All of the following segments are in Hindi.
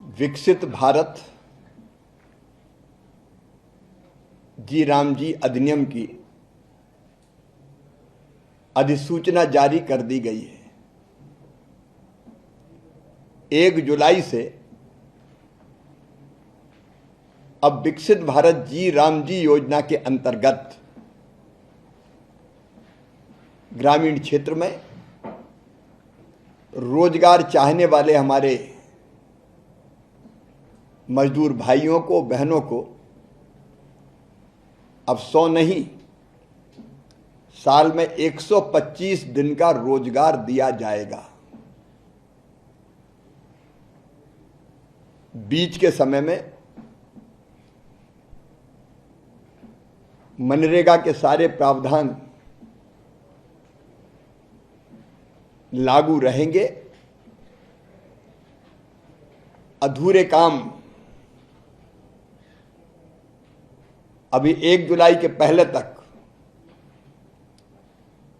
विकसित भारत जी राम जी अधिनियम की अधिसूचना जारी कर दी गई है। 1 जुलाई से अब विकसित भारत जी राम जी योजना के अंतर्गत ग्रामीण क्षेत्र में रोजगार चाहने वाले हमारे मजदूर भाइयों को, बहनों को अब 100 नहीं, साल में 125 दिन का रोजगार दिया जाएगा। बीच के समय में मनरेगा के सारे प्रावधान लागू रहेंगे। अधूरे काम अभी 1 जुलाई के पहले तक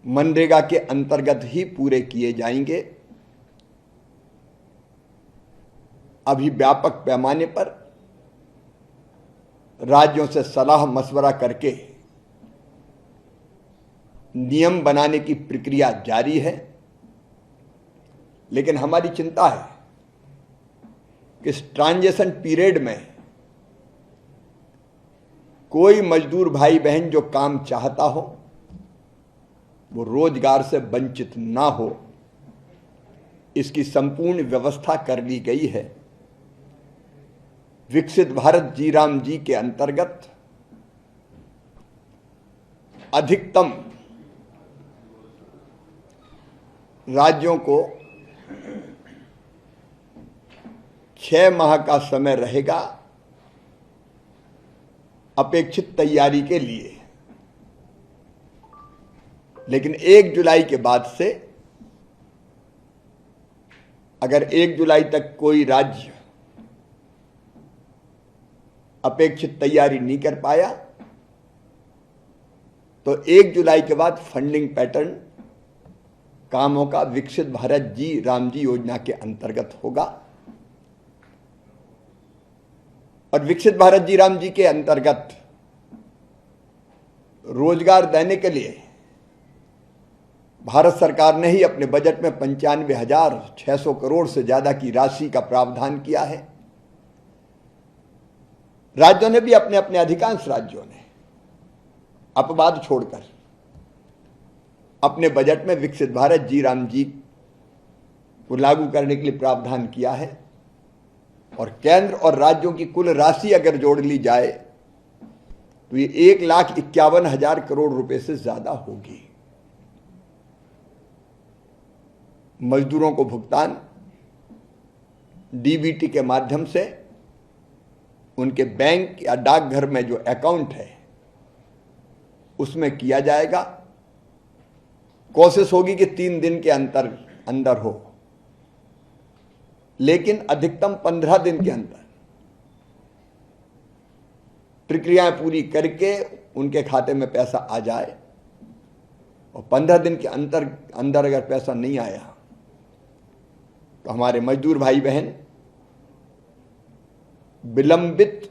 मनरेगा के अंतर्गत ही पूरे किए जाएंगे। अभी व्यापक पैमाने पर राज्यों से सलाह मशवरा करके नियम बनाने की प्रक्रिया जारी है। लेकिन हमारी चिंता है कि इस ट्रांजिशन पीरियड में कोई मजदूर भाई बहन जो काम चाहता हो वो रोजगार से वंचित ना हो, इसकी संपूर्ण व्यवस्था कर ली गई है। विकसित भारत जी राम जी के अंतर्गत अधिकतम राज्यों को 6 माह का समय रहेगा अपेक्षित तैयारी के लिए। लेकिन 1 जुलाई के बाद से अगर 1 जुलाई तक कोई राज्य अपेक्षित तैयारी नहीं कर पाया तो 1 जुलाई के बाद फंडिंग पैटर्न कामों का विकसित भारत जी राम जी योजना के अंतर्गत होगा। और विकसित भारत जी राम जी के अंतर्गत रोजगार देने के लिए भारत सरकार ने ही अपने बजट में 95,600 करोड़ से ज्यादा की राशि का प्रावधान किया है। राज्यों ने भी अपने अधिकांश राज्यों ने अपवाद छोड़कर अपने बजट में विकसित भारत जी राम जी को लागू करने के लिए प्रावधान किया है। और केंद्र और राज्यों की कुल राशि अगर जोड़ ली जाए तो ये 1,51,000 करोड़ रुपए से ज्यादा होगी। मजदूरों को भुगतान डीबीटी के माध्यम से उनके बैंक या डाकघर में जो अकाउंट है उसमें किया जाएगा। कोशिश होगी कि 3 दिन के अंदर हो, लेकिन अधिकतम 15 दिन के अंदर प्रक्रियाएं पूरी करके उनके खाते में पैसा आ जाए। और 15 दिन के अंदर अगर पैसा नहीं आया तो हमारे मजदूर भाई बहन विलंबित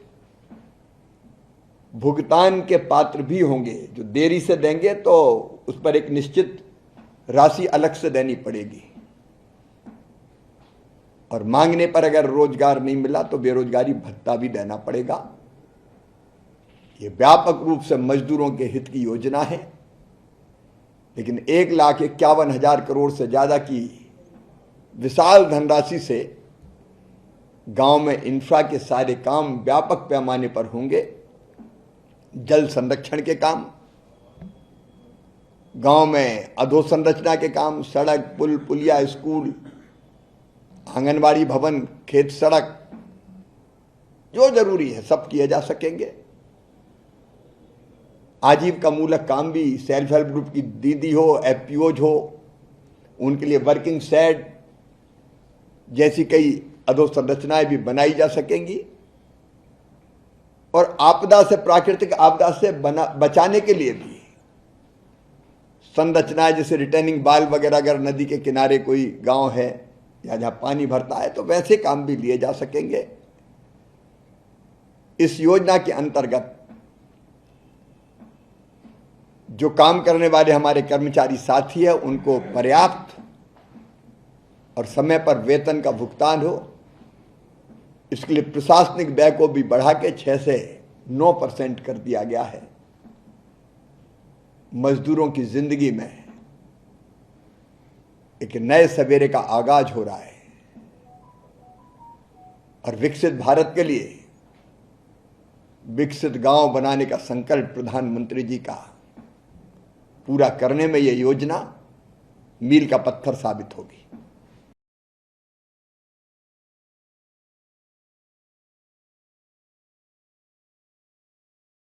भुगतान के पात्र भी होंगे। जो देरी से देंगे तो उस पर एक निश्चित राशि अलग से देनी पड़ेगी। और मांगने पर अगर रोजगार नहीं मिला तो बेरोजगारी भत्ता भी देना पड़ेगा। ये व्यापक रूप से मजदूरों के हित की योजना है। लेकिन 1,51,000 करोड़ से ज्यादा की विशाल धनराशि से गांव में इंफ्रा के सारे काम व्यापक पैमाने पर होंगे। जल संरक्षण के काम, गांव में अधोसंरचना के काम, सड़क, पुल, पुलिया, स्कूल, आंगनबाड़ी भवन, खेत सड़क, जो जरूरी है सब किए जा सकेंगे। आजीविका मूलक काम भी सेल्फ हेल्प ग्रुप की दीदी हो, एफपीओज हो, उनके लिए वर्किंग शेड जैसी कई अधोसंरचनाएं भी बनाई जा सकेंगी। और आपदा से, प्राकृतिक आपदा से बचाने के लिए भी संरचनाएं जैसे रिटर्निंग बाल वगैरह, अगर नदी के किनारे कोई गांव है या जहां पानी भरता है, तो वैसे काम भी लिए जा सकेंगे। इस योजना के अंतर्गत जो काम करने वाले हमारे कर्मचारी साथी हैं, उनको पर्याप्त और समय पर वेतन का भुगतान हो, इसके लिए प्रशासनिक व्यय को भी बढ़ा के 6 से 9% कर दिया गया है। मजदूरों की जिंदगी में एक नए सवेरे का आगाज हो रहा है और विकसित भारत के लिए विकसित गांव बनाने का संकल्प प्रधानमंत्री जी का पूरा करने में यह योजना मील का पत्थर साबित होगी।